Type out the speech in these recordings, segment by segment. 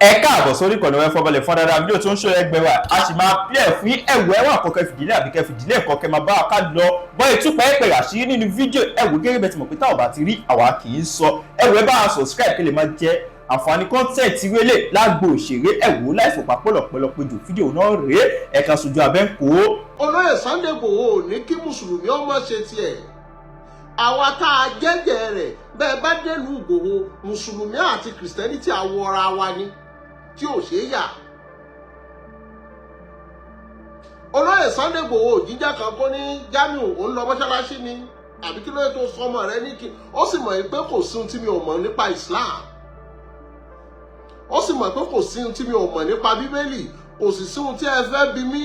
ẹ káàbọ̀ sórí ìkànnì wọn fọbalẹ̀ fún dáadáa fídíò tó ń ṣe ẹgbẹ́ wa a sì máa pílẹ̀ fún ẹ̀wọ̀ ẹ̀wọ̀n àkọ́kẹ́ fìdílé àbí kẹ́ fìdílé ẹ̀kọ́ kẹ́ máa bá wa ká lọ bọ́ ìtúpẹ́ ẹ̀pẹ̀ àṣírí nínú fídíò ẹ̀wọ̀ gẹ́gẹ́ bẹ́ẹ̀ tí mo pé táwọn bá ti rí àwa kì í sọ ẹ̀wọ̀ ẹ bá wa subscribe kí lè máa jẹ́ àǹfààní kọ́ńtẹ́ẹ̀tì wẹ́lẹ̀ lágbo òṣèré ẹ̀wọ̀ láìfò papọ̀lọpọ̀lọpọ̀ jù fídíò náà rèé ẹ̀ka sojú abẹ́ ń kó. olóyè Sunday Igboho ní kí mùsùlùmí ọmọ ṣe tiẹ̀ àwa tá a jẹ́jẹ́ rẹ̀ bẹ́ẹ̀ bá délùú Igboho mùsùlùmí àti kìrìsìtẹ́nì tí a wọra wa ni tí ò ṣe é yà. olóyè Sunday Igboho jíjà kan kó ní Jamiu òun lọ mọ́ṣáláṣí ni àbí kí ló yẹ tó sọmọ rẹ ní kí ó sì mọ̀ pé kò sí ohun tí mi ò mọ̀ nípa Islam ó sì mọ̀ pé kò sí ohun tí mi ò mọ̀ nípa Bíbélì kò sì sí ohun tí ẹ fẹ́ bi mí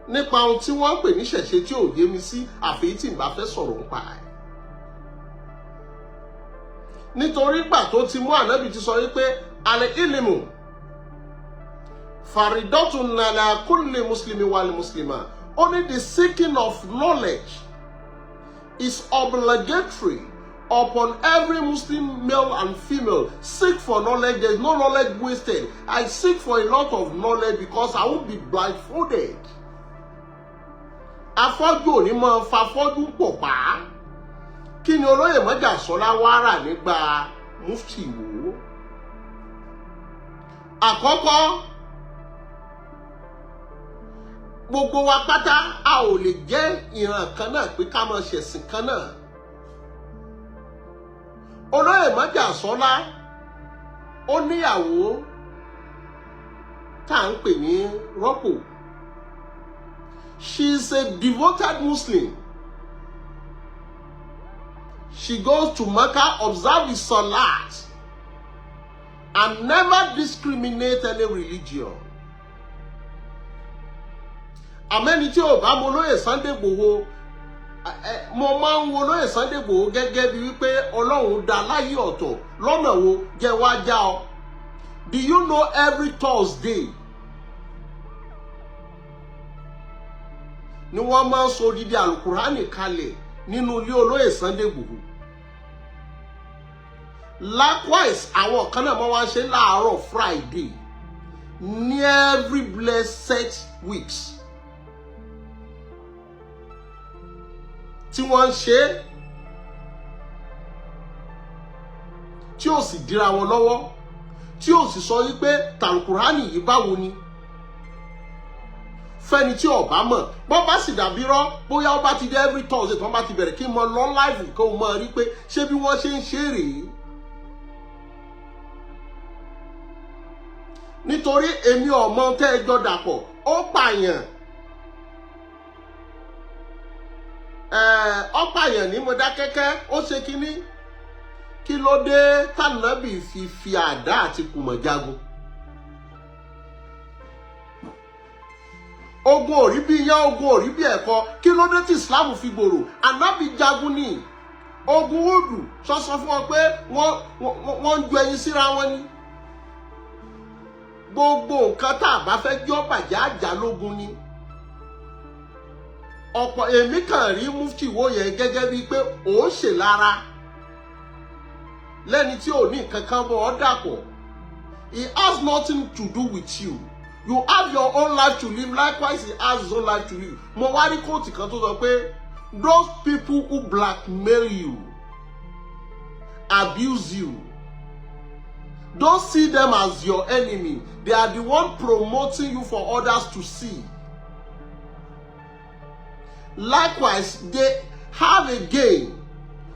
nípa ohun tí wọ́n ń pè ní ṣẹ̀ṣẹ̀ tí ò yé mi sí àfi tí n bá fẹ́ sọ̀rọ̀ nípa ẹ̀. nítorí gbà tó ti mú ànábì ti sọ wípé alẹ́ ìlímù faridotun ala kulli muslimi wal muslima. Only the seeking of knowledge is obligatory upon every Muslim male and female. Seek for knowledge. There is no knowledge wasted. I seek for a lot of knowledge because I won't be blindfolded. Afọ́jú ò ní máa fa afọ́jú pọ̀ pa. Kí ni olóyè Mọ́jàsọ́lá wá rà nígbà mufti wò? Àkọ́kọ́, gbogbo wa pátá a ò lè jẹ́ ìran kan náà pé ká máa ṣẹ̀sìn kan náà. olóyè Mọ́jàsọ́lá ó níyàwó tá à ń pè ní rọ́pò. She is a devoted Muslim. She goes to Mecca, observe the Salat, and never discriminate any religion. Àmẹ́ni tí ò bá mọ olóyè Sunday Igboho mo máa ń wo olóyè Sunday Igboho gẹ́gẹ́ bí wípé Ọlọ́run dá láyé ọ̀tọ̀ lọ́nà wo jẹ́ wá já ọ. Do you know every Thursday ni wọ́n máa ń sọ odidi alukurani kalẹ̀ nínú ilé olóyè Sunday Igboho? Likewise àwọn kan náà máa wá ṣe láàárọ̀ Friday ní every blessed weeks tí wọ́n ń ṣe tí ó sì dira wọn lọ́wọ́ tí ó sì sọ wípé tàlùkùránì yìí báwo ni fẹ́ni tí ó bá mọ̀ bọ́n bá sì dàbí rọ́ bóyá ó bá ti dé every Thursday tí wọ́n bá ti bẹ̀rẹ̀ kí n mọ lọ live kó o mọ̀ rí pé ṣé bí wọ́n ṣe ń ṣe rèé. nítorí èmi ọmọ tẹ́ ẹ jọ dàpọ̀ ó pààyàn ọ̀pààyàn ní Mọdákẹ́kẹ́ ó ṣe kínní kí ló dé tànàbì fi àdá àti kùmọ̀ jagun. ogun ò rí bí iyán ogun ò rí bí ẹ̀kọ́ kí ló dé tí Islam fi gbòòrò ànábì jagun ní ogun Húdù sọ́sọ́ fún ọ pé wọ́n ń ju ẹyin síra wọn ni. gbogbo nǹkan tá a bá fẹ́ jọ́ bàjẹ́ àjà lógun ni. ọ̀pọ̀ èmi kàn rí mufti wo yẹn gẹ́gẹ́ bíi pé ó ń ṣe lára lẹ́ni tí ò ní nǹkan kan bọ́ ọ dàpọ̀. He has nothing to do with you. You have your own life to live. Likewise he has his own life to live. mo wá rí kóòtù kan tó sọ pé those people who blackmail you, abuse you, don't see them as your enemy. They are the one promoting you for others to see. Likewise, they have a gain.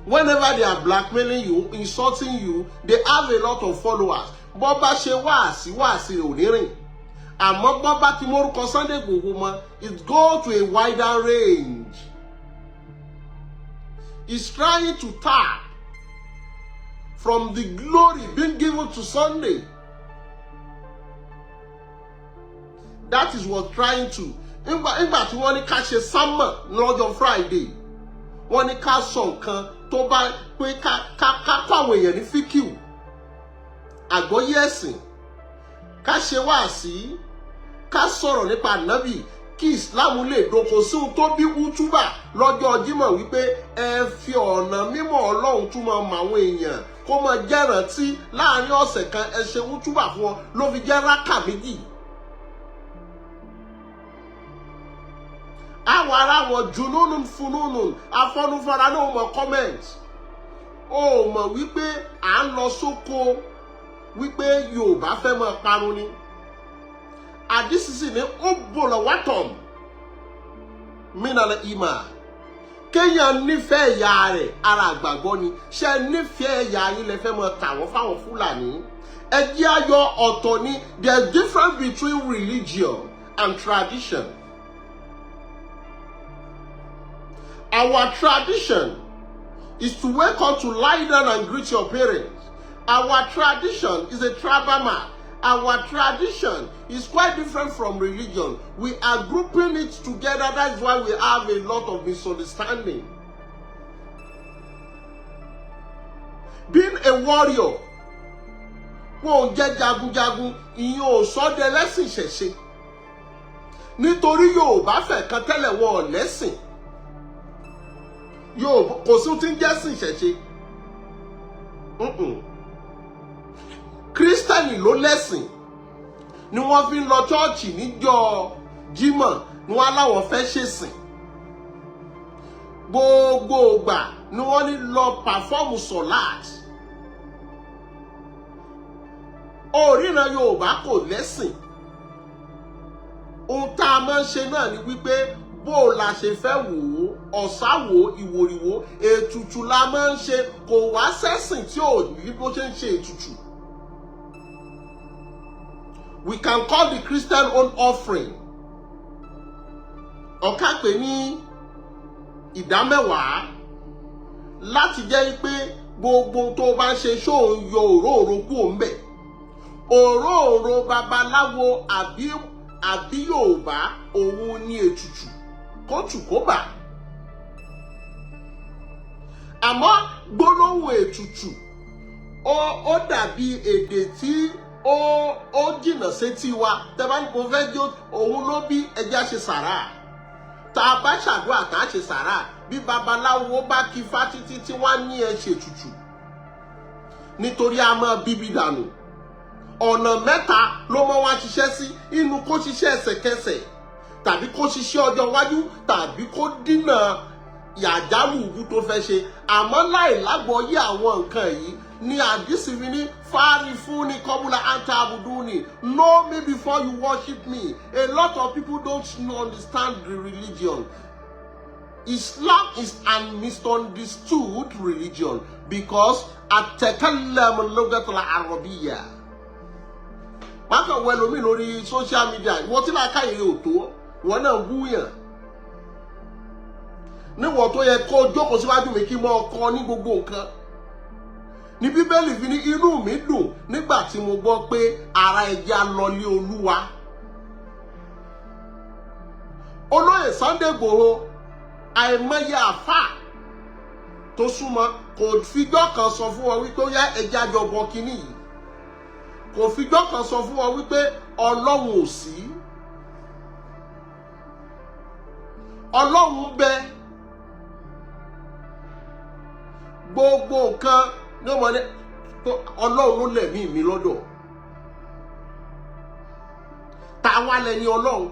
Whenever they are blackmailing you, insulting you, they have a lot of followers. Bọ́ bá ṣe wáàsí rẹ̀ ò ní rìn. Àmọ́ bọ́ bá ti mórúkọ Sunday Igboho mọ́, it go to a wider range. He's trying to tap from the glory being given to Sunday. That is what trying to. Nígbà tí wọ́n ní ká ṣe sámà lọ́jọ́ Friday, wọ́n ní ká sọ nǹkan tó bá pé ká kọ́ àwọn èèyàn ní fíkìú àgbọ́yé ẹ̀sìn, ká ṣe wáàsí, ká sọ̀rọ̀ nípa ànábì kí Islam lè dóko sí ohun tó bí útúbà lọ́jọ́ Jímọ̀ wípé ẹ fi ọ̀nà mímọ́ Ọlọ́run túmọ̀ mọ́ àwọn èèyàn kó máa jẹ́ rántí láàrin ọ̀sẹ̀ kan ẹ ṣe wútúbà fún wọn ló fi jẹ́ rákà méjì. àwọn ará wọn jununun fununun afọ́nufọ́ra náà mọ̀ comment ó mọ̀ wípé à ń lọ sóko wípé Yorùbá fẹ́ máa parun ni àdísísì ní ó bọ̀lọ̀ wátọ̀m mínàlẹ̀ ìmà kéèyàn nífẹ̀ẹ́ ìyá rẹ̀ ara àgbàgbọ́ ni ṣe nífẹ̀ẹ́ ìyá yín lẹ fẹ́ máa tà wọ́n fáwọn Fúlàní ẹ jẹ́ ayọ̀ ọ̀tọ̀ ni there is difference between religion and tradition. Our tradition is to wake up to lie down and greet your parents. Our tradition is a tribal mark. Our tradition is quite different from religion. We are grouping it together. That's why we have a lot of misunderstanding. Being a warrior, wọ́n jẹ́ jagunjagun, ìyẹn ò sọ de lẹ́sìn ṣẹ̀ṣe. Nítorí Yorùbá fẹ́ kan tẹ́lẹ̀ wọn lẹ́sìn. Yorùbá kò sí tí ń jẹ́sìn ṣẹ̀ṣe. Kírísítẹ́nì ló lẹ́sìn ni wọ́n fi ń lọ chọ́ọ̀chì níjọ́ Jímọ̀ ni wọ́n aláwọ̀ fẹ́ ṣèsìn. Gbogbo ìgbà ni wọ́n ní lọ pàfọ́ọ̀mù sọ̀láàt. Oríran Yorùbá kò lẹ́sìn. Ohun tá a máa ń ṣe náà ni wípé bó la ṣe fẹ́ wò ó ọ̀sá wò ó ìwòrìwò ètùtù la máa ń ṣe kò wá sẹ́sìn tí ò ní bó ṣe ń ṣe ètùtù. We can call the Christian own offering. Ọ̀ká pè ní ìdámẹ́wàá láti jẹ́ pé gbogbo tó bá ń ṣe ṣó ń yọ òróòro kúrò ń bẹ̀. Òróòro babaláwo àbí Yorùbá òun ní ètùtù kótù kó bà. Àmọ́ gbólóhùn ètùtù ó dàbí èdè tí ó jìnnà sétí wa tẹ́bá ní kò fẹ́ jó òun ló bí ẹja ṣe sàrà tá a bá ṣàdúrà tá a ṣe sàrà bí babaláwo bá kí fá títí tí wọ́n ní ẹ ṣètùtù nítorí a máa bíbí dànù. Ọ̀nà mẹ́ta ló mọ́ wá ṣiṣẹ́ sí inú kó ṣiṣẹ́ ẹsẹ̀kẹsẹ̀ tàbí kó ṣiṣẹ́ ọjọ́ iwájú tàbí kó dínà yàjálù ìbú tó fẹ́ ṣe àmọ́ láì lágbọ́yé àwọn nǹkan yìí ní àdísì fi ní fárí fún ní kọ́bùlà anta abuduni know me before you worship me. A lot of people don't understand the religion. Islam is an misunderstood religion because atakallamu al-lughatul arabiyya. Mákàn wọ ẹlòmíì lórí social media ìwọ tí làákàyè ò tó ìwọ náà wúyàn níwọ̀n tó yẹ kó jókòó síwájú mi kí n mọ ọkọ ní gbogbo nǹkan ní Bíbélì fi ní inú mi dùn nígbà tí mo gbọ́ pé ara ẹja lọlé Olúwa. Olóyè Sunday Igboho àìmọye àfáà tó súnmọ́ kò fijọ́ kan sọ fún wọn wípé ó yá ẹja jọbọ kínní yìí kò fijọ́ kan sọ fún wọn wípé Ọlọ́run ò sí. Ọlọ́run bẹ gbogbo nǹkan ní ọmọ ní Ọlọ́run ló lẹ̀mí mi lọ́dọ̀. Ta wá lẹni Ọlọ́run.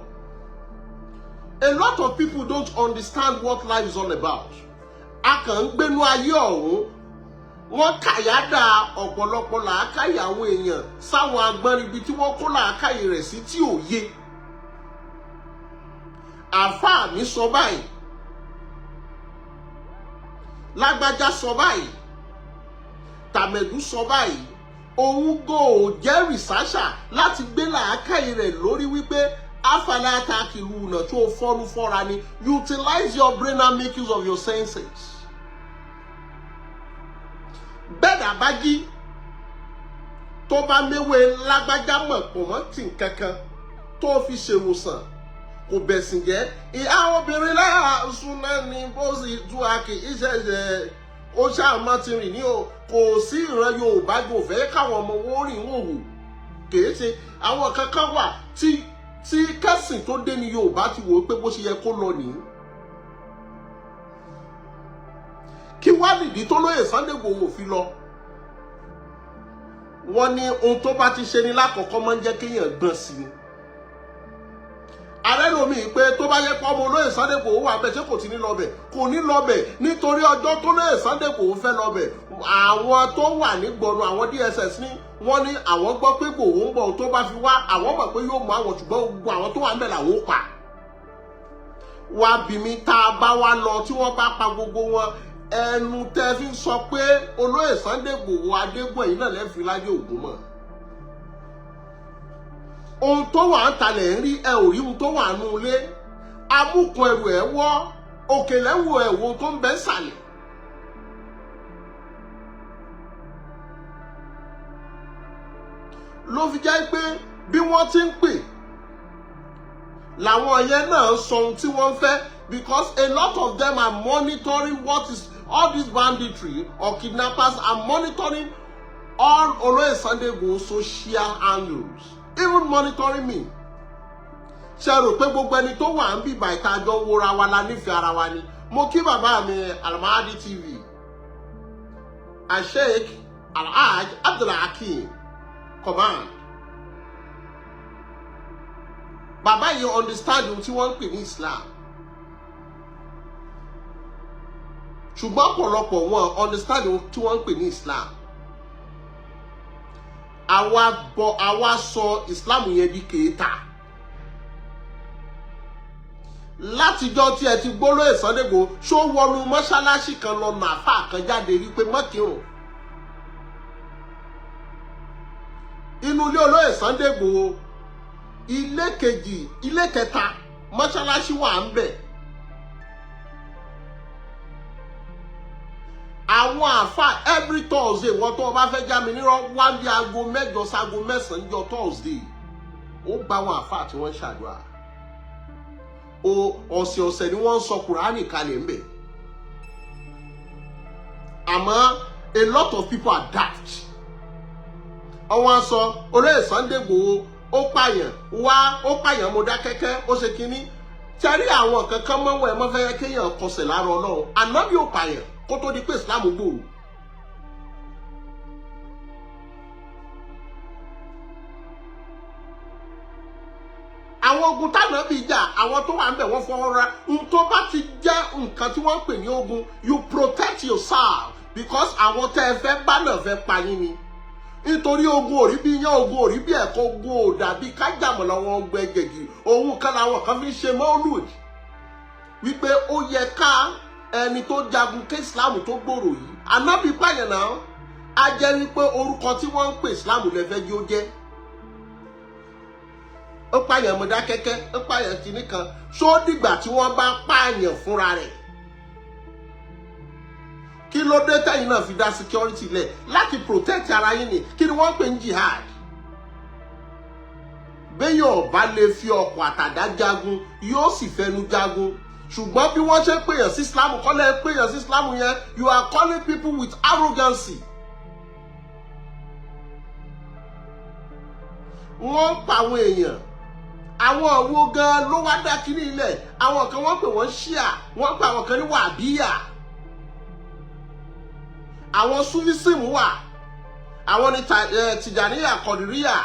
A lot of people don't understand what life is all about. A kàn ń gbénú ayé ọ̀hún wọ́n kàyádà ọ̀pọ̀lọpọ̀ làákàyè àwọn èèyàn sáwọn agbọ́nrin ibi tí wọ́n kó làákàyè rẹ̀ sí tí ò yé. Àfáà mi sọ báyìí, lágbájá sọ báyìí, tàmẹ̀dú sọ báyìí, òun ò jẹ́ rìsáṣà láti gbé làákàyè rẹ̀ lórí wípé afala takiluna tó fọ́nú fọ́ra ni. Utilize your brain and make use of your senses. Bẹ́ẹ̀dà bá jí tó bá méwé lágbájá mọ̀ pọ̀ mọ́ tì kankan tó fi ṣèwòsàn kò bẹ̀sìn jẹ́. Ìyá obìnrin lára súná ni bó sì tú akì ìṣẹ̀ṣẹ̀ ó ṣàmọ́ ti rìn ní o kò sí ìran Yorùbá jò fẹ́ káwọn ọmọ wọn rìn wòwò kìí ṣe àwọn kankan wà tí kẹ́sìn tó dé ní Yorùbá ti wò pé bó ṣe yẹ kó lọ nìyí. Kí wá nìdí tó lóyè Sunday Igboho fi lọ wọ́n ní ohun tó bá ti ṣe ní lákọ̀ọ́kọ́ máa ń jẹ́ kéèyàn gbọ́n sí ni. ààrẹ lomi pé tó bá yẹ pé ọmọ olóyè Sunday Igboho wà bẹ́ẹ̀ ṣé kò ti ní lọ́bẹ̀ kò ní lọ́bẹ̀ nítorí ọjọ́ tó lóyè Sunday Igboho fẹ́ lọ́bẹ̀ àwọn tó wà nígbọ̀nù àwọn DSS ní wọ́n ní àwọn gbọ́ pé Igboho ń bọ̀ tó bá fi wá àwọn mọ̀ pé yóò mú àwọn ṣùgbọ́n gbogbo àwọn tó wà ń bẹ̀ làwọn ó pa. wá bí mi tá a bá wá lọ tí wọ́n bá pa gbogbo wọn ẹnu tẹ́ fi sọ pé olóyè Sunday Igboho Adégbọ̀n yìí náà lẹ́fì láyé ògún mọ̀. ohun tó wà ń talẹ̀ ń rí ẹ ò rí ohun tó wà nù ilé amúkun ẹrù ẹ wọ́ òkèlè wo ẹ̀wò tó ń bẹ sàlẹ̀. ló fi jẹ́ pé bí wọ́n ti ń pè làwọn yẹn náà sọ ohun tí wọ́n fẹ́ because a lot of them are monitoring what is all this banditry or kidnappers are monitoring all Olóyè Sunday Igboho social handles, even monitoring me. ṣe rò pé gbogbo ẹni tó wà ń bíbà ìtajọ wora wa la nífẹ̀ẹ́ ara wa ni. mo kí bàbá mi Almahdi TV Sheikh Alhaj Abdulhakeem command. bàbá yìí understand ohun tí wọ́n ń pè ní Islam ṣùgbọ́n ọ̀pọ̀lọpọ̀ wọn understand ohun tí wọ́n ń pè ní Islam. àwa sọ Islam yẹn di kèéta. látijọ́ tí ẹ ti gbólóyè Sunday Igboho ṣó wọnú mọ́ṣáláṣí kan lọ nàáfà kan jáde rí pé mọ́kìrùn. inú ilé olóyè Sunday Igboho ilé kejì ilé kẹta mọ́ṣáláṣí wà ń bẹ̀. àwọn àfà every Thursday wọ́n tó bá fẹ́ já mi nírọ́ wá bí aago 8 sáago 9 jọ Thursday ó bá àwọn àfà tí wọ́n ṣàdúrà. ọ̀sẹ̀ọ̀sẹ̀ ni wọ́n ń sọ Kùránì kalẹ̀ ń bẹ̀. àmọ́ a lot of people are daft. ọwọ́n sọ olóyè Sunday Igboho ó pààyàn Mọdákẹ́kẹ́ ó ṣe kínní. tẹ́rí àwọn kankan mọ́wọ́ ẹ̀ mọ́ fẹ́ yẹ kéèyàn kọsẹ̀ lára Ọlọ́run ànábì ò pààyàn kó tó di pé Islam gbòòrò. àwọn ogun tánàbì jà àwọn tó wà ń bẹ̀ wọ́n fọwọ́ ra ohun tó bá ti jẹ́ nǹkan tí wọ́n ń pè ní ogun you protect yourself because àwọn tẹ́ ẹ fẹ́ bá náà fẹ́ pa yín ni. nítorí ogun ò rí bí iyán ogun ò rí bí ẹ̀kọ́ ogun ò dàbí kájàmọ̀ làwọn gbẹgẹ̀gì òun kan làwọn kan fi ń ṣe mọ́lùd wípé ó yẹ ká ẹni tó jagun ké Islam tó gbòòrò yìí ànábì pààyàn náà á jẹ́ wípé orúkọ tí wọ́n ń pè Islam lẹ́fẹ́ jí ó jẹ́. ó pààyàn Mọdákẹ́kẹ́ ó pààyàn kìíní kan ṣó dìgbà tí wọ́n bá pààyàn fúnra rẹ̀. kí ló dé tẹ́yìn náà fi dá security lẹ̀ láti protect ara yín ni kí ni wọ́n pè ní jihad. béèyàn bá lè fi ọ̀pọ̀ àtàdá jagun yóò sì fẹnu jagun ṣùgbọ́n bí wọ́n ṣe pèèyàn sí Islam kọ́lẹ̀ pèèyàn sí Islam yẹn you are calling people with arrogancy. wọ́n ń pa àwọn èèyàn àwọn òwò gan ló wá dá kínní ilẹ̀ àwọn kan wọ́n pè wọ́n ṣíà wọ́n pa àwọn kan ní wàbíyà àwọn súfísìmù wà àwọn ní tìjàníyà kọ̀dìríyà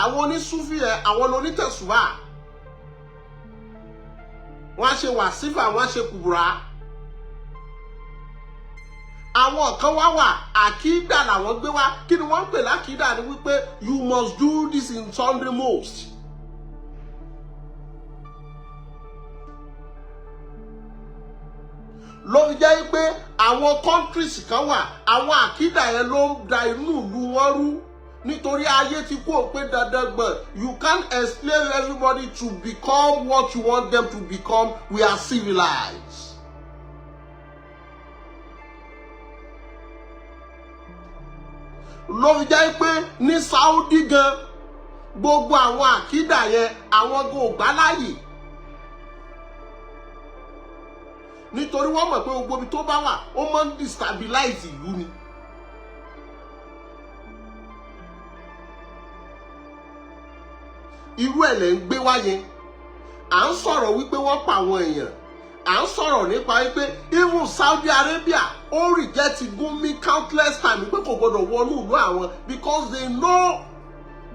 àwọn onísúfì ẹ̀ àwọn onítẹ̀sùbà wọ́n á ṣe wàsífà wọ́n á ṣe kùbùrà àwọn kan wá wà àkídà làwọn gbé wá kí ni wọ́n ń pè lákídà ni wípé you must do this in Sunday most. ló fi jẹ́ pé àwọn countries kan wà àwọn àkídà yẹn ló ń da inú ìlú wọn rú nítorí ayé ti kú òpin dandan gbọ̀n you can't explain everybody to become what you want them to become. We are civilized. ló fi jẹ́ pé ní Saudi gan gbogbo àwọn àkídà yẹn àwọn gan ò gbà láàyè nítorí wọ́n mọ̀ pé gbogbo ibi tó bá wà ó máa ń destabilize ìlú ni. irú ẹ̀ lẹ̀ ń gbé wáyé à ń sọ̀rọ̀ wípé wọ́n pa àwọn èèyàn à ń sọ̀rọ̀ nípa wípé even Saudi Arabia ó reject Gumi countless times pé kò gbọdọ̀ wọnú ìlú àwọn because they know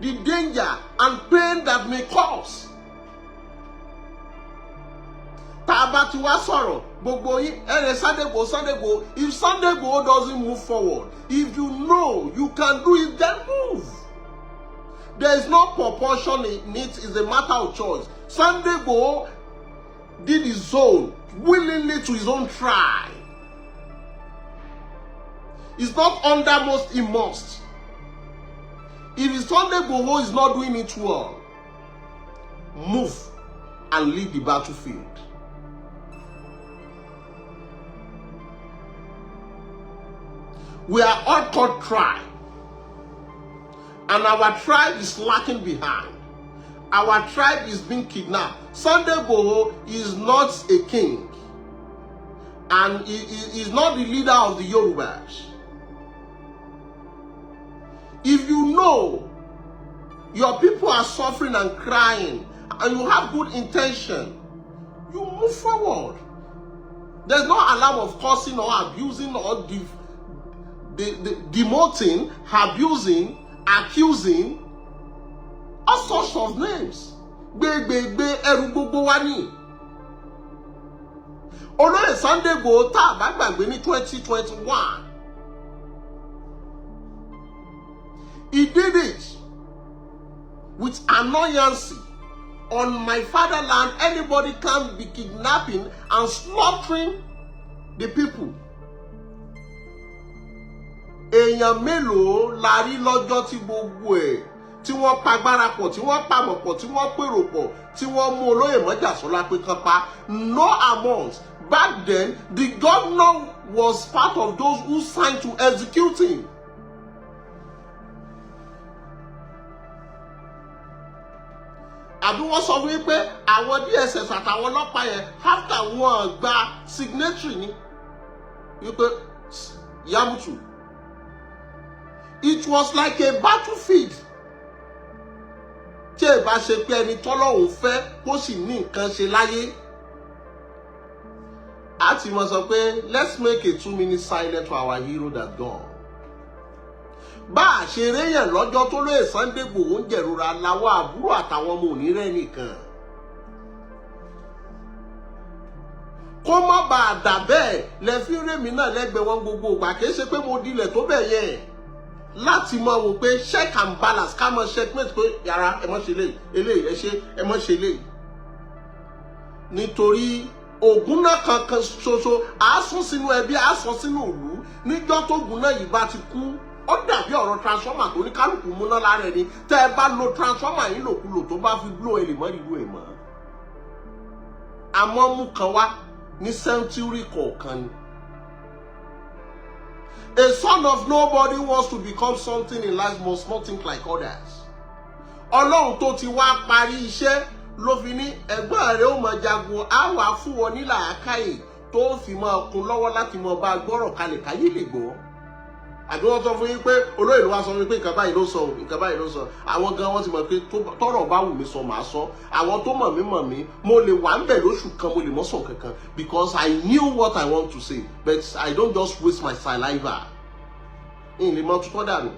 the danger and pain that may cause. Tá a bá ti wá sọ̀rọ̀ gbogbo yín ẹ̀rẹ̀ Sunday Igboho, if Sunday Igboho doesn't move forward, if you know you can do it, then move. There is no proportion in it, it's a matter of choice. Sunday Igboho did his own willingly to his own tribe. It's not under most, he must. If Sunday Igboho is not doing it well, move and leave the battlefield. We are all called tribe, and our tribe is lacking behind. Our tribe is being kidnapped. Sunday Igboho is not a king, and he is not the leader of the Yorubas. If you know your people are suffering and crying, and you have good intention, you move forward. There's no alarm of cursing or abusing or demoting, abusing, accusing, all sorts of names. GBOGBO ẹrù gbogbo wa ni. Olóyè Sunday Igboho tá a bá gbàgbé ní 2021. He did it with annoyance. On my fatherland, anybody can be kidnapping and slaughtering the people. Èèyàn mélòó la rí lọ́jọ́ tí gbogbo ẹ̀ tí wọ́n pa Agbara pọ̀, tí wọ́n pàmọ̀ pọ̀, tí wọ́n pèrò pọ̀, tí wọ́n mú olóyè Mọ́jàsọ́lá pé kán pa. No amount. Back then, the governor was part of those who signed to execute him. Àbí wọ́n sọ fún mi pé àwọn DSS àtàwọn ọlọ́pàá yẹn after wọn gba signatory ni wípé Yamutu. It was like a battlefield. Tí ẹ bá ṣe pé ẹni tọ́lọ́hun fẹ́ kó sì ní nǹkan ṣe láyé. A ti mọ̀ sọ pé let's make a 2-minute silence for our hero that gone. Bá a ṣe réyàn lọ́jọ́ tó lóye Sunday Igboho ń jẹ̀rora láwọ́ àbúrò àtàwọn ọmọ òní rẹ̀ nìkan. Kó má bàa dà bẹ́ẹ̀ lẹ́fí rémi náà lẹ́gbẹ̀ẹ́ wọn gbogbo ìgbà kìí ṣe pé mo dilẹ̀ tó bẹ̀ yẹn. Láti mọ̀ wò pé check and balance ká mọ̀ checkmate pé yàrá ẹ mọ̀ ṣe lè eléyìí ẹ ṣe ẹ mọ̀ ṣe lè. Nítorí ògùn náà kankan ṣoṣo àásùn sínú ẹbí àásùn sínú ìlú níjọ́ tó gùn náà yìí bá ti kú. Ó dàbí ọ̀rọ̀ transformer tó ní kálukú múná lára ẹni tẹ́ ẹ bá lo transformer yín lòkulò tó bá fi blow ẹ lè mọ́ ìlú ẹ̀ mọ́. Àmọ́ mú kan wá ní century kọ̀ọ̀kan ni. A son of nobody wants to become something in life must not think like others. Ọlọ́run tó ti wá parí iṣẹ́ ló fi ní ẹ̀gbọ́n rẹ̀ ó máa jagun á wà fún wọn ní làákàyè tó fi máa kún lọ́wọ́ láti máa bá gbọ́rọ̀ kalẹ̀ káyé lè gbọ́. Àbí wọ́n sọ fún yín pé olóyè ló wá sọ fún mi pé nǹkan báyìí ló sọ nǹkan báyìí ló sọ. Àwọn gan wọ́n ti mọ̀ pé tọ́rọ̀ bá wù mí sọ màá sọ. Àwọn tó mọ̀ mí mo lè wà ń bẹ̀ lóṣù kan mo lè mọ́ sọ kankan because I knew what I want to say but I don't just waste my saliva. In the month dànù.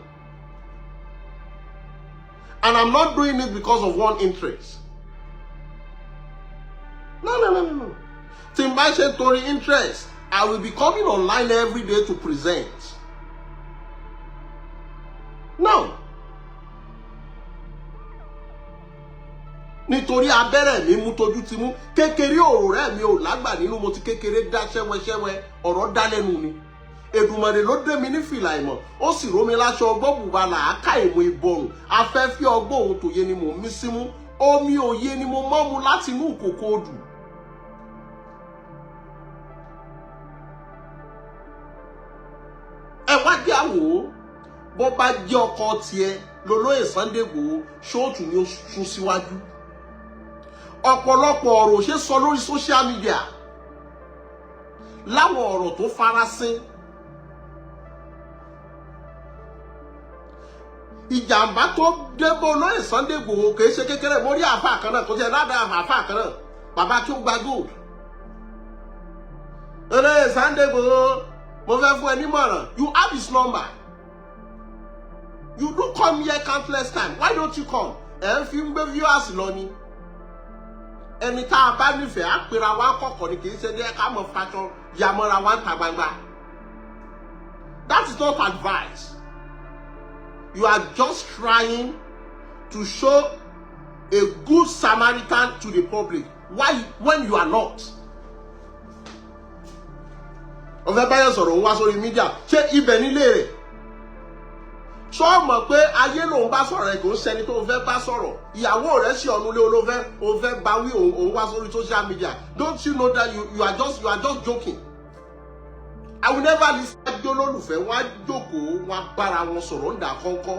And I'm not doing it because of one interest. No. Tí n bá ṣe torí interest, I will be coming online every day to present. No. Nítorí abẹ́rẹ́ mi mú tójú ti mú kékeré ọ̀rọ̀ rẹ̀ mi ò lágbà nínú mo ti kékeré dá ṣẹ́wẹ́ṣẹ́wẹ́ ọ̀rọ̀ dá lẹ́nu ni. Èdùmàrè ló dé mi ní fìlà ìmọ̀ ó sì ró mi láṣọ ọgbọ́n bùbá làákà ìmọ̀ ìbọrùn afẹ́fẹ́ ọgbọ́n òun tòye ni mò ń mí símú omi òye ni mo mọ́ mu láti inú ìkòkò odù. Ẹ wá jẹ́ àwò bó bá jẹ́ ọkọ tiẹ̀ lolóyè Sunday Igboho ṣóòtù ni ó sún síwájú. Ọ̀pọ̀lọpọ̀ ọ̀rọ̀ ṣe sọ lórí social media láwọn ọ̀rọ̀ tó farasin. Ìjàmbá tó débò olóyè Sunday Igboho kìí ṣe kékeré mo rí àfáà kan náà kò tiẹ̀ ládàá àfáà kan náà bàbá tí ó gba gold. Olóyè Sunday Igboho Mo fẹ́ fún ẹ nímọ̀ràn. You have his number. You do come here countless times. Why don't you come? Ẹ fi ń gbé viewers lọ ni. Ẹni tá a bá nífẹ̀ẹ́ á pera wá kọ̀kọ̀ ni kì í ṣe ní ẹ̀ka mọ̀ fashion yàmọ́ra wá ń ta gbangba. That is not advice. You are just trying to show a good Samaritan to the public. Why when you are not? Ọ̀fẹ́ báyọ̀ sọ̀rọ̀ ń wá sórí mídíà. Ṣé ibẹ̀ nílé rẹ̀? Ṣọ́ mọ̀ pé ayé lòun bá sọ̀rọ̀ ẹ̀ kò ń ṣẹni tó fẹ́ bá sọ̀rọ̀. Ìyàwó rẹ̀ ṣe ọ̀nù lé olófẹ́ bá wí òun wá sórí social media. Don't you know that you are just joking? I will never listen to olólùfẹ́ wọn á jókòó wọn á bára wọn sọ̀rọ̀ ń dà kọ́ńkọ́.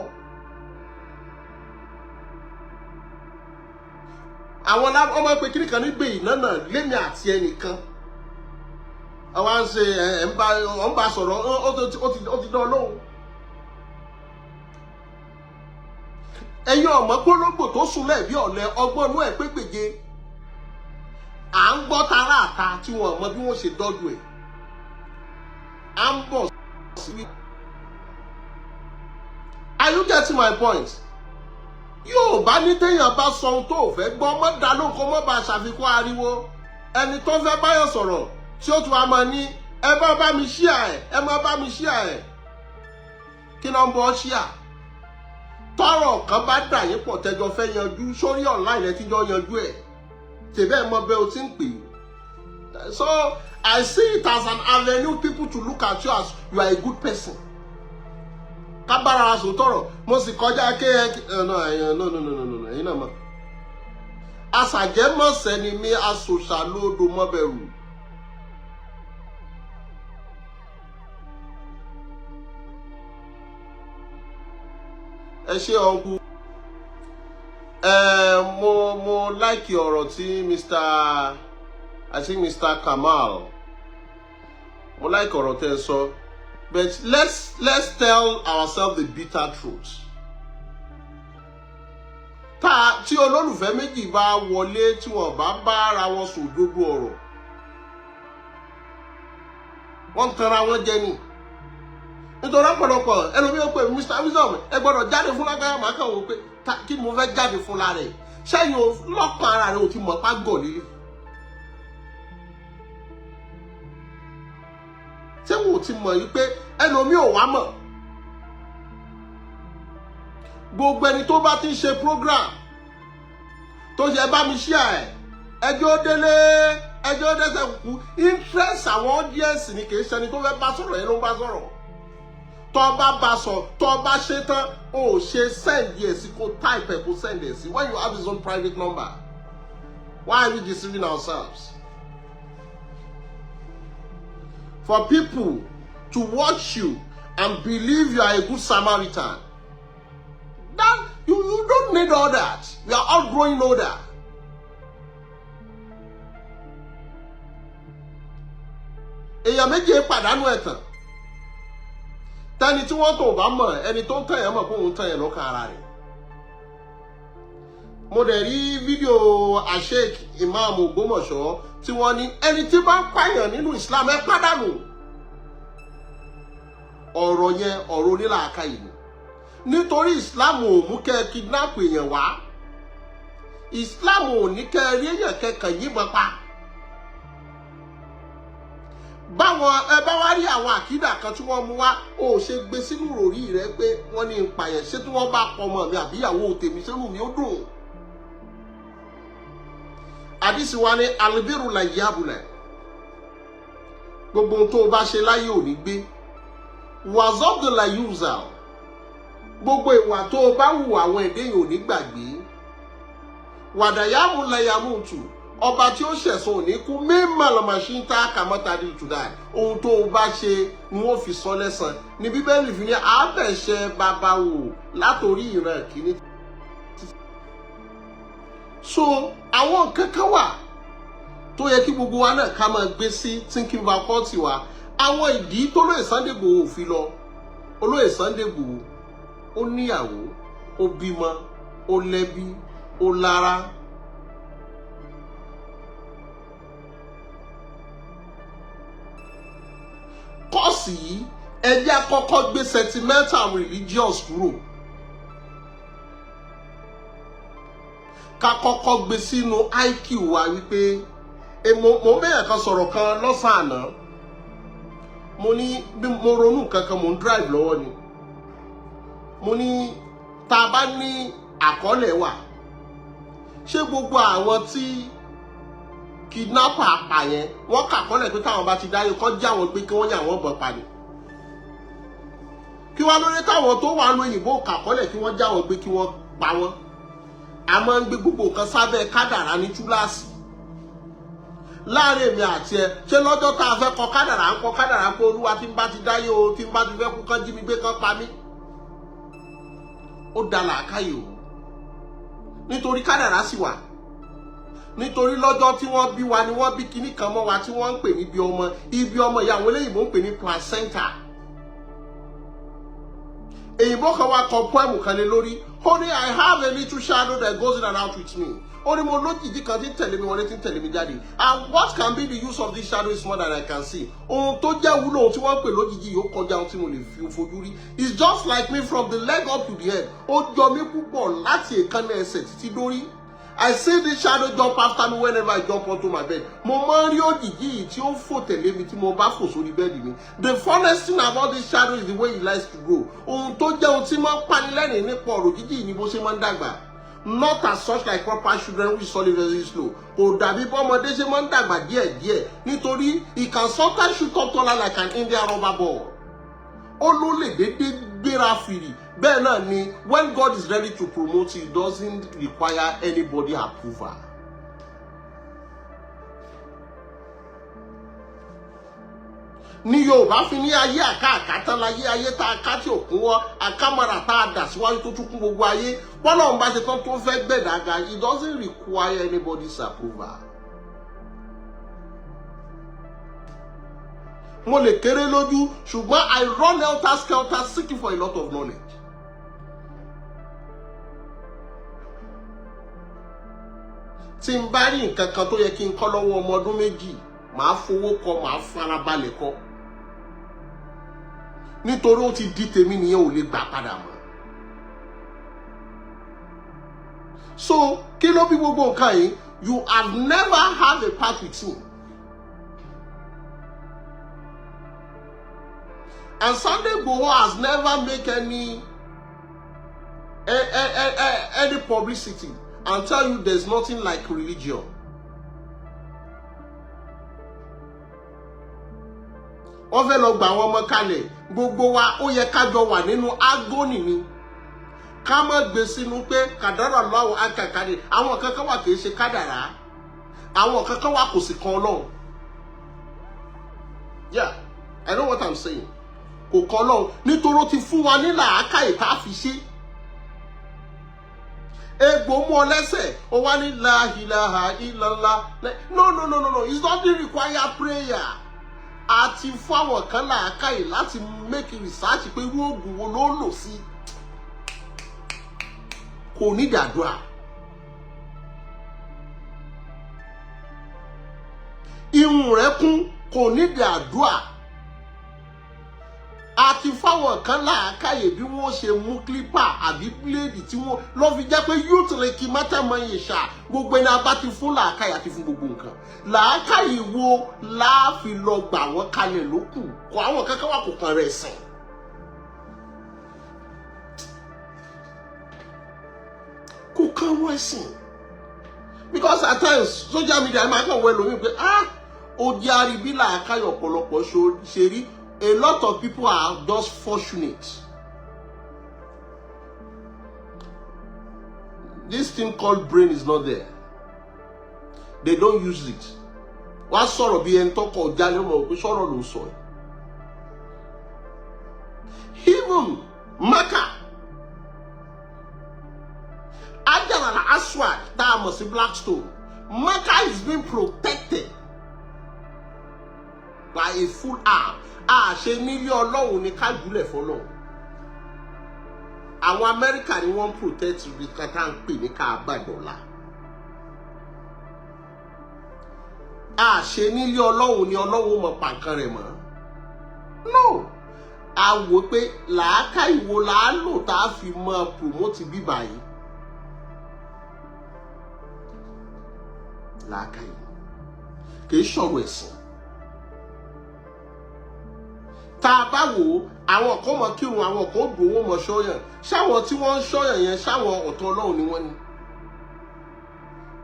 Àwọn ọmọ pé kíní kan nígbè yìí náà lémi àti ẹnìkan. Àwọn à ń ṣe ẹ̀ ń bá sọ̀rọ̀ ó ti dán lóhùn. Ẹ̀yin ọmọ gbólógbò tó súnlẹ̀ bí ọ̀lẹ ọgbọ́n inú ẹ̀ pé gbèje. À ń gbọ́ tara àta tí wọ́n mọ bí wọ́n ṣe dọ́dún ẹ̀. À ń bọ̀ sí. Are you getting my point? Yóò bá ní téèyàn bá sọ ohun tó fẹ́ gbọ́ mọ́ dá lóhùn kó mọ́ bá ṣàfikún ariwo. Ẹni tó fẹ́ báyọ̀ sọ̀rọ̀ tí ó tún wá máa ní ẹ bá mi ṣíà ẹ̀ ẹ má bá mi ṣíà ẹ̀. Kí ló ń bọ́ ṣíà? Tọ́rọ̀ kan bá dà yín pọ̀ tẹ́jọ fẹ́ yanjú sórí online ẹ ti jọ yanjú ẹ̀. Tèbẹ́ mọ bẹ́ẹ̀ o ti ń pè. So I see it as an avenue people to look at you as you are a good person. Kábàárà aṣọ tọrọ mo sì kọjá no ẹ̀yin náà mọ̀. Àṣàjẹmọ̀sẹ̀ ni mi aṣòṣàlódò mọ́bẹ̀rù. Ẹ ṣé ọ̀nkú. Mo like ọ̀rọ̀ tí Mr. Kamal. Mo like ọ̀rọ̀ tẹ́ sọ. But let's tell ourselves the bitter truth. Tí olólùfẹ́ méjì bá wọlé tí wọ́n bá ara wọn sòdodo ọ̀rọ̀. Wọ́n tanra wọn jẹ ni. Nítorí ọ̀pọ̀lọpọ̀ ẹlòmíì ó pè Mr. Wisdom ẹ gbọ́dọ̀ jáde fún lágbára màá kàn wò pé kí ni mo fẹ́ jáde fún lára ẹ̀. Ṣẹ́yìn lọ́kàn ara rẹ̀ ò ti mọ̀ pa gọ̀ lílé. Ṣé wò ó ti mọ̀ yìí pé ẹlòmíì ò wá mọ̀? Gbogbo ẹni tó bá ti ń ṣe program tó ṣe bá mi share ẹjọ́ délé ẹjọ́ dẹ́sẹ̀ kú interest àwọn audience ni kì í ṣẹni tó fẹ́ bá sọ̀rọ̀ yẹn ló ń bá sọ̀rọ̀. Tó bá sọ tó bá ṣe tán ó ṣe send yẹ sí kó type ẹ̀ kó send ẹ̀ sí when you have his own private number. Why are we deceiving ourselves? For people to watch you and believe you are a good Samaritan, that you don't need all that. We are all growing older. Èèyàn méje pàdánù ẹ̀tàn. Tẹ́ni tí wọ́n tó bá mọ̀ ẹni tó ń tàn yẹn mọ̀ pé òun tàn yẹn lọ́kàn ara rẹ̀. Mo dẹ̀ rí fídíò Sheikh Imam Ògbómọ̀ṣọ́ tí wọ́n ní ẹni tí bá ń pààyàn nínú Islam ẹ pàdánù. Ọ̀rọ̀ yẹn ọ̀rọ̀ onílàákàyè ni. Nítorí Islam ò mú kẹ́ kidnap èèyàn wá. Islam ò ní kẹ́ rí èèyàn kẹ́kàn yìnbọn pa. Báwọn ẹ bá wá rí àwọn àkídà kan tí wọ́n mú wá ó ṣe gbé sínú ròrí rẹ pé wọ́n ní ìpààyàn ṣé tí wọ́n bá pọ̀ ọmọ mi àbí ìyàwó tèmi sínú mi ó dùn. Àdìsí wa ní alibiru la yabulẹ̀. Gbogbo ohun tó o bá ṣe láyé ò ní gbé. Wàzọ́dọ̀ la yúzà. Gbogbo ìwà tó o bá hù àwọn èdè yìí ò ní gbàgbé. Wàdàyàmú la yàmútù. Ọba tí ó ṣẹ̀sùn ò ní kú mímọ̀ lọ́mọṣíńtà kàmọ́tàdì tùdà. Ohun tó o bá ṣe ni wọ́n fi sọ lẹ́san. Ní Bíbélì fi ní àbẹ̀ṣẹ̀ bàbá wò látòrí ìran kìíní. So àwọn kankan wà tó yẹ kí gbogbo wa náà ká máa gbé sí thinking faculty wa. Àwọn ìdí tó lóye Sunday Igboho fi lọ. Olóyè Sunday Igboho ó níyàwó, ó bímọ, ó lẹ́bí, ó lára. Kọ́sì kọ́ọ̀sì yìí ẹ jẹ́ kọ́kọ́ gbé sentimental religious kúrò. Ká kọ́kọ́ gbé sínú IQ wa wípé mo bẹ́ẹ̀ kan sọ̀rọ̀ kan lọ́sàn-án àná. Mo ní bí mo ronú kankan mo ń drive lọ́wọ́ ni. Mo ní tá a bá ní àkọọ́lẹ̀ wà, ṣé gbogbo àwọn tí kidnapper apààyàn wọ́n kàkọ́lẹ̀ pé táwọn bá ti dáyé kọ́ já wọn pé kí wọ́n yà wọ́n bọ̀ pa ni? Kí wá lórí táwọn tó wà lóyìnbó kàkọ́lẹ̀ kí wọ́n já wọn pé kí wọ́n pa wọ́n? A máa ń gbé gbogbo nǹkan sábẹ́ kádàrá ní túláàsì. Láàrin èmi àti ẹ, ṣé lọ́jọ́ tá a fẹ́ kọ kádàrá ń kọ kádàrá pé olúwa tí ń bá ti dáyé o, tí ń bá ti fẹ́ kú kán jí mi gbé kán pa mí? Ó da làákàyè o. Nítorí kádàrá sì wà. Nítorí lọ́jọ́ tí wọ́n bí wa ni wọ́n bí kinní kan mọ́ wa tí wọ́n ń pè ní ibi ọmọ ìyá àwọn eléyìnbó ń pè ní placenta. Èyìnbó kan wá kọ poem kan lé lórí. Ó ní I have a little shadow that goes in and out with me. Ó ní mo lójijì kan tí ń tẹ̀lé mi wọlé tí ń tẹ̀lé mi jáde. And what can be the use of this shadow is more than I can see. Ohun tó jẹ́ wúlò ohun tí wọ́n pè lójijì yóò kọjá ohun tí mo lè fi fojú rí. It's just like me from the leg up to the head. Ó jọ mí púpọ̀ láti èékánná ẹsẹ̀ títí dórí. I see this shadow jump after me whenever I jump onto my bed. Mo máa ń rí òjìji yìí tí ó fò tẹ̀lé mi tí mo bá fò sórí bẹ́ẹ̀dì mi. The funnest thing about this shadow is the way it likes to grow. Ohun tó jẹ́ ohun tí máa ń panilẹ́rìn nípa ọ̀rọ̀ jíjì yìí ni bó ṣe máa ń dàgbà. Not as such like proper children which solve very slow. Kò dàbí bọ́mọdé ṣe máa ń dàgbà díẹ̀díẹ̀ nítorí it can sometimes shoot up taller like an Indian rubber ball. Ó ló lè dédé gbéra fìrì. Bẹ́ẹ̀ náà ni when God is ready to promote you, it doesn't require anybody approval. Ní Yorùbá fi ní ayé àkàtán láyé ayé tá a ká tí ò kún wọ́ àkámọ́ra tá a dà síwájú tó tún kún gbogbo ayé bọ́lọ́run bá ṣe tán tó fẹ́ gbẹ̀dàgà it doesn't require anybody's approval. Mo lè kéré lójú ṣùgbọ́n I run helter skelter seeking for a lot of knowledge. Tí n bá rí nǹkan kan tó yẹ kí n kọ́ lọ́wọ́ ọmọ ọdún méjì màá fowó kọ́ màá farabalẹ̀ kọ́ nítorí ó ti di tèmi nìyẹn ò lè gbà padà mọ́. So kí ló bí gbogbo nǹkan yìí? You have never had a part with him. And Sunday Igboho has never made any publicity and tell you there's nothing like religion. Wọ́n fẹ́ lọ gbà àwọn ọmọ kalẹ̀ gbogbo wa ó yẹ ká jọ wà nínú agony ni. Ká má gbé sínú pé kàdárà lọ́wọ́ akàkàdé àwọn kankan wà kìí ṣe kádàrá àwọn kankan wà kò sì kan Ọlọ́run. Yeah, I know what I'm saying. Kò kan Ọlọ́run nítorí ó ti fún wa ní làákàyè tá a fi ṣe. Egbò mú ọ lẹ́sẹ̀ ó wá ní la ilaha illallah. No, it doesn't require prayer. Àti fún àwọn kan làákàyè láti make research pé irú oògùn wo ló lò sí. Kò ní dàdúrà. Irun rẹ̀ kún kò ní dàdúrà. Àti fáwọn kan làákàyè bí wọ́n ṣe mú clipper àbí blade tí wọ́n lọ fi jẹ́ pé youth lè kí mọ́tẹ́mọ́yìn ṣá gbogbo ẹni abá ti fún làákàyè àti fún gbogbo nǹkan. Làákàyè wo láàfin lọ gbà wọ́n kalẹ̀ ló kù kó àwọn kankan wà kò kàn rẹ̀ sìn. Kò kàn wọ́n sìn. Because at times social media máa kàn wọ́n lómi pé ó jẹ́ àríbí làákàyè ọ̀pọ̀lọpọ̀ ṣe rí. A lot of people are just fortunate. This thing called brain is not there. They don't use it. Wọ́n sọ̀rọ̀ bí ẹni tó kọ̀ jálẹ̀ mọ̀ pé sọ̀rọ̀ ló sọ. Even Mecca, Agbara Aswad, tá a mọ̀ sí Blackstone, Mecca is being protected by a full arm. Ṣe nílé Ọlọ́run ní ká jùlẹ̀ fọ́lọ́run. Àwọn Amẹ́ríkà ni wọ́n protect ibi kan tá à ń pè ní Káàbàdọ́là. Ṣe nílé Ọlọ́run ní Ọlọ́run mọ̀ pàǹkan rẹ̀ mọ́. no a wò pé làákà ìwo là á lò tá a fi mọ promote bíbà yìí làákà yìí kì í ṣọ̀rọ̀ ẹ̀sìn tá a bá wò àwọn kan mọ kírun àwọn kan dùn owó mọ ṣọ́yàn ṣáwọn tí wọ́n ń ṣọ́yàn yẹn ṣáwọn ọ̀tọ̀ Ọlọ́run ni wọ́n ní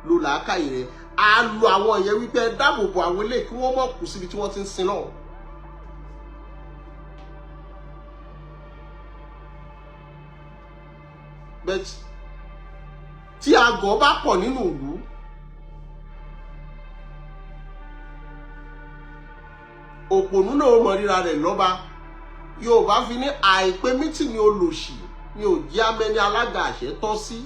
lò làákà yìí rẹ̀ a lo àwọn yẹn wípé ẹ dáàbò bo àwọn eléyìí kí wọ́n mọ̀ kù síbi tí wọ́n ti ń sin náà. But tí àgọ́ bá pọ̀ nínú ìlú òpònú náà mọ ríra rẹ̀ lọ́ba Yorùbá fi ní àìpé mítìnì olòṣì ni ò jẹ́ amẹ́ni alága àṣẹ tọ́ sí.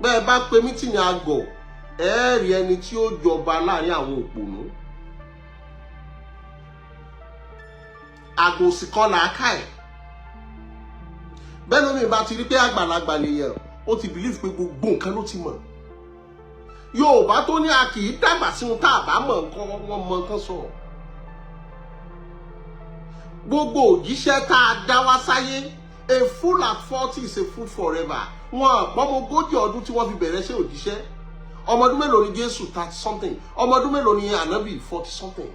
Bẹ́ẹ̀ bá pe mítìnì àgọ̀ ẹ rí ẹni tí ó jọba láàrin àwọn òpònú. Àgọ̀ sì kọ́ làákà ẹ̀. Bẹ́ẹ̀ lómi bá ti rí pé àgbàlagbà lèèyàn ó ti bìlíf pé gbogbo nǹkan ló ti mọ̀. Yorùbá tó ní a kì í dàgbà sí ohun tá a bá mọ̀ nǹkan wọn mọ nǹkan sọ. Gbogbo òjíṣẹ́ tá a dá wá sáyé a fool at 40 is a fool forever. Wọn àpọ́mọ 40 ọdún tí wọ́n fi bẹ̀rẹ̀ ṣe òjíṣẹ́. Ọmọdún mélòó ni Jésù 30 something. Ọmọdún mélòó ni Ànábì 40 something.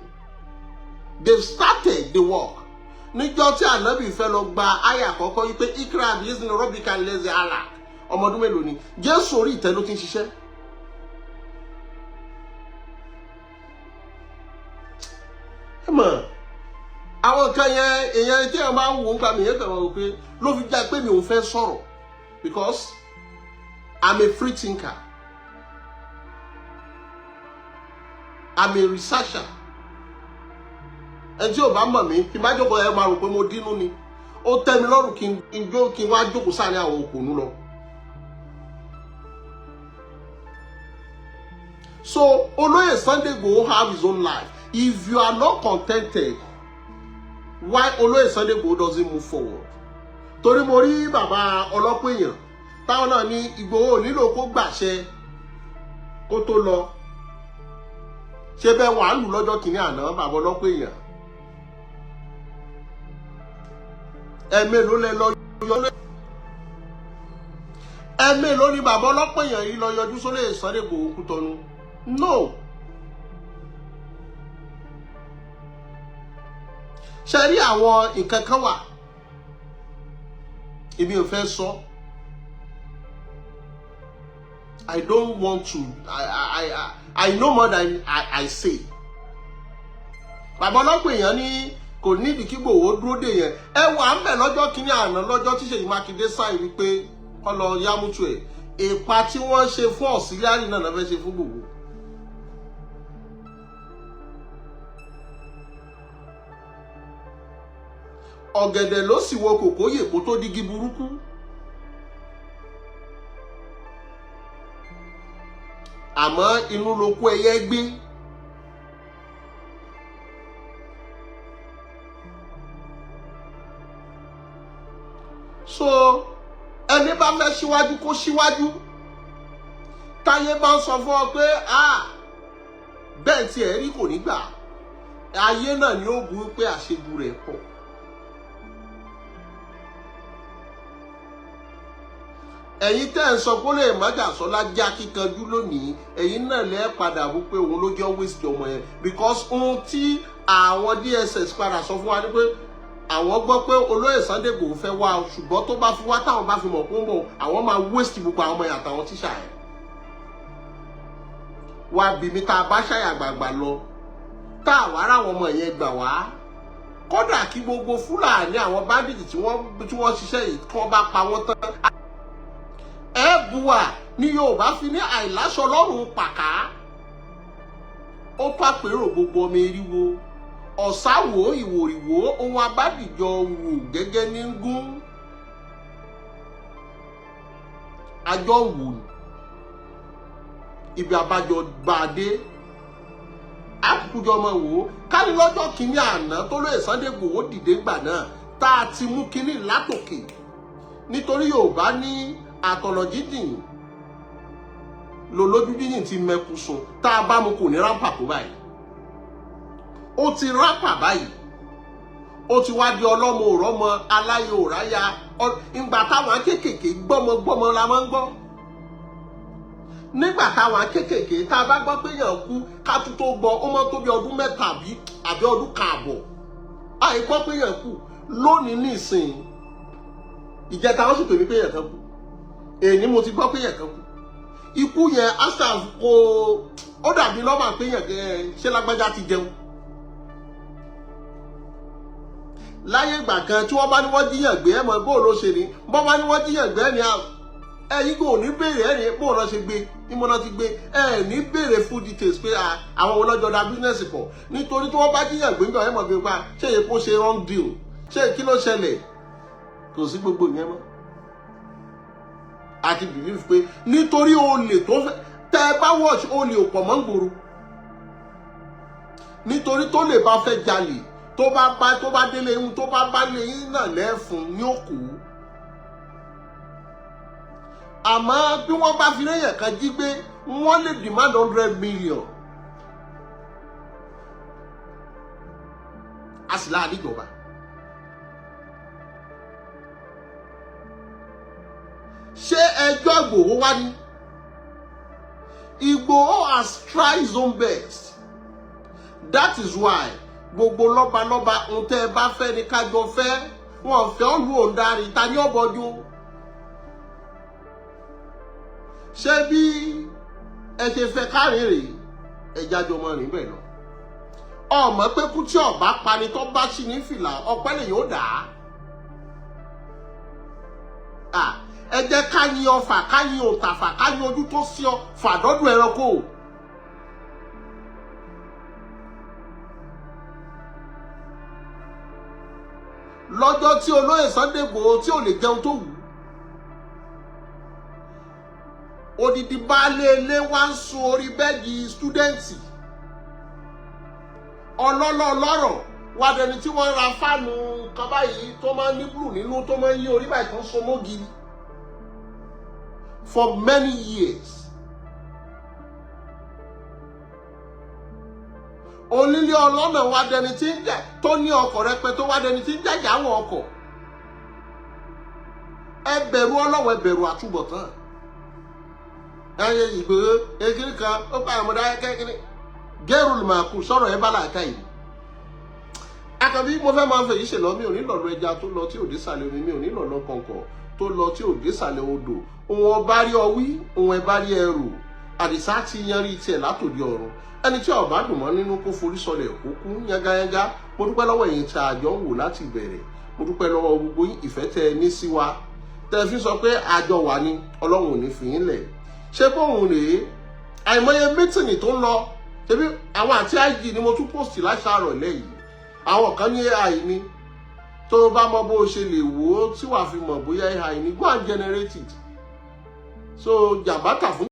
They've started the work. Níjọ́ tí Ànábì fẹ́ lọ gba àyà àkọ́kọ́ yìí pé ikra bí ìsìn rọ́bìkà lẹ́sẹ̀ àlà. Ọmọdún mélòó ni Jésù orí ìtẹ́ ló ti ń ṣiṣẹ́. Ẹ mọ̀ àwọn nǹkan yẹn èèyàn tí ẹ máa ń wò ń gbà mí yẹn kàn wọ́n pé ló fi já pé mi ò fẹ́ sọ̀rọ̀ because I'm a free thinker. I'm a researcher. Ẹ tí ò bá mọ̀ mí kí n bá jókòó ẹ máa rò pé mo dínú ni ó tẹ́ mi lọ́rùn kí n wá jókòó sáà ní àwọn òpònú lọ. So Olóyè Sunday Igboho have his own life. If you are not contented, why Olóyè Sunday Igboho doesn't move forward? Torí mo rí bàbá ọlọ́pọ̀ èèyàn táwọn náà ní Igboho nílò kó gbàṣẹ kó tó lọ. Ṣé bẹ́ẹ̀ wàá lù lọ́jọ́ kìíní àná bàbá ọlọ́pọ̀ èèyàn? Ẹ̀mélòó lẹ lọ yọ ẹ̀mélòó ni bàbá ọlọ́pọ̀ èèyàn yìí lọ yọjú sólè Sunday Igboho Kútọ́nù? No. Ṣé rí àwọn nǹkan kan wà èmi ò fẹ́ sọ. I don't want to I know more than I say. Bàbá ọlọ́pọ̀ èèyàn ní kò nídìí kí Igboho dúró dè yẹn. Ẹ wà ń bẹ̀ lọ́jọ́ kìíní àná lọ́jọ́ tí Ṣèyí Mákindé sáì wípé kọ́ lọ yámútu ẹ̀. Ìpa tí wọ́n ṣe fún ọ̀sílíárì náà náà fẹ́ ṣe fún Igboho. Ọ̀gẹ̀dẹ̀ ló sì wo kòkóyè kó tó dígí burúkú. Àmọ́ inú ló kó ẹyẹ gbé. So ẹni bá fẹ́ síwájú kó síwájú. Táyé bá ń sọ fún ọ pé bẹ́ẹ̀ tí ẹ̀ rí kò ní gbà. Ayé náà ni ó bu pé àṣejù rẹ̀ pọ̀. Ẹ̀yin tẹ́ ń sọ pé lè Májàsọ́lá já kíkanjú lónìí ẹ̀yin náà lẹ́ padà wí pé òun ló jẹ́ waste ọmọ yẹn because ohun tí àwọn DSS padà sọ fún wa ni pé àwọn gbọ́ pé Olóyè Sunday Igboho fẹ́ wá ṣùgbọ́n tó bá fi wá táwọn bá fi mọ̀ pé ń bọ̀ àwọn máa waste gbogbo àwọn ọmọ yẹn àtàwọn tíṣà yẹn. Wá bí mi tá a bá ṣàyà gbàgbà lọ tá àwa ráwọn ọmọ yẹn gbà wá kódà kí gbogbo Fúlàní àwọn báńdíìtì tí wọ́n ṣiṣẹ́ yìí kí wọ́n bá pa wọ́n tán. Ẹ̀bùwà ni Yorùbá fi ní àìláṣọ lọ́rùn pàká. Ó tó àpérò gbogbo ọmọ eriwo. Ọ̀sáwò ìwòrìwò ohun abádìjọ wò gẹ́gẹ́ ní gún. Àjọ wò ibi àbájọ gbàdé. Àkùkùjọ ọmọ wò kárí lọ́jọ́ kìíní àná tó lóye Sunday Igboho dìde gbà náà tá a ti mú kínní látòkè. Nítorí Yorùbá ní àtọ̀nà jíjìn lò lójú jíjìn ti mẹ́kù sùn tá a bá mu kò ní rámpà kó báyìí. ó ti rápà báyìí ó ti wá di ọlọ́mọ òrọ́mọ aláyé òráyà ìgbà táwọn kéékèèké gbọ́mọgbọ́mọ la máa ń gbọ́ nígbà táwọn kéékèèké tá a bá gbọ́ pé èèyàn kú ká tún tó gbọ́ ó mọ́ tó bí ọdún mẹ́ta àbí ọdún kààbọ̀ àìgbọ́ pé èèyàn kú lónìí nísìn ìjẹta wọ́n sì pè mí pé èèyàn kan kú èyí mo ti gbọ́ pé èèyàn kan kú ikú yẹn asaf kò ó dàbí lọ́mà pé èèyàn ṣé lágbájá ti jẹun láyé ìgbà kan tí wọ́n bá ní wọ́n jíyàn gbé ẹ̀mọ́ bó ló ṣe ní bọ́n bá ní wọ́n jíyàn gbé ẹni ẹ̀yìn kò ní béèrè ẹni bó lọ ṣe gbé níbo náà ti gbé ẹ̀ ní béèrè full details pé àwọn olójọ́ da business pọ̀ nítorí tí wọ́n bá jíyàn gbé nígbà ẹ̀mọ́ gbé pa ṣé èpo ṣe wrong deal ṣé kí ló ṣẹlẹ̀ kò sí gbogbo ìyẹn mọ́ àti believe pé nítorí olè tó fẹ́ tẹ́ ẹ bá watch olè ò pọ̀ mọ́ ń gbòòrò nítorí tó lè bá fẹ́ jalè tó bá délé ihun tó bá lé yín náà lẹ́fun ní òkú àmọ́ bí wọ́n bá fi léyìn kan jí gbé wọ́n lè demand 100 million a sì láàdí ìjọba ṣé ẹjọ́ Ìgbòho wá ní Ìgbòho has tried his own best that is why gbogbo lọ́balọ́ba ohun tẹ́ ẹ bá fẹ́ ní kájọ fẹ́ wọn fẹ́ ọ̀lú òǹdarí ta ní ọ̀bọ̀jú ṣé bí ẹ ṣe fẹ́ káàrin rèé ẹjájọ ọmọ rìn bẹ́ẹ̀ lọ ọmọ pé kú tí ọba pani tó bá ṣì ní fìlà ọpẹ́ lè yóò dà á ẹ jẹ́ ká yin ọfà ká yin òǹtàfà ká yin ojú tó sí ọ fàdọ́dún ẹranko lọ́jọ́ tí olóyè Sunday Igboho tí ò lè jẹun tó wù odidi baálé ilé wá ń sun orí bẹ́ẹ̀gì stúdẹ́ǹtì ọlọ́rọ̀ wá dẹni tí wọ́n ra fáànù kan báyìí tó máa ń ní blue nínú tó máa ń yí orí báyìí tó ń so mọ́gì for many years. onílé ọlọ́nà wá dẹni tí ń jà tó ní ọkọ̀ rẹpẹtẹ wá dẹni tí ń jàjà àwọn ọkọ̀ ẹ bẹ̀rù Ọlọ́run ẹ bẹ̀rù àtúbọ̀tán ẹyẹ Ìgbòho ekiri kan ó pa àmọ́dá kékeré gẹ́rù lùmọ̀ọ́kù sọ̀rọ̀ ẹ bá làákà yìí akọbí mo fẹ́ máa ń fẹ́ yìí ṣèlọ mi ò ní lọ́lọ́ ẹja tó lọ tí ò dé sàlẹ̀ omi mi ò ní lọ́lọ́ kọ̀ǹkọ̀ tó lọ tí ò dé sàlẹ̀ odò òun ọba rí ọwí òun ẹ bá rí ẹrù àdìsá ti yanrí tiẹ̀ látòdì ọ̀run ẹni tí ọba dùn mọ́ nínú kó forí sọlẹ̀ kó kú yángayángá mo dúpẹ́ lọ́wọ́ ẹ̀yin tí a jọ ń wò láti ìbẹ̀rẹ̀ mo dúpẹ́ lọ́wọ́ gbogbo ìfẹ́ tẹ ẹ ní sí wa tẹ ẹ fi sọ pé àjọ wà ní Ọlọ́run ò ní fi yín lẹ̀ ṣé bóun rèé àìmọye mítìnì tó ń lọ ṣebí àwọn àti IG ni mo tún post láṣàárọ̀ lẹ́yìn àwọn kan ní AI ni tó bá mọ bó ṣe lè wò ó tí wàá fi mọ̀ bóyá AI ni go and generate it so jàmbá tà fún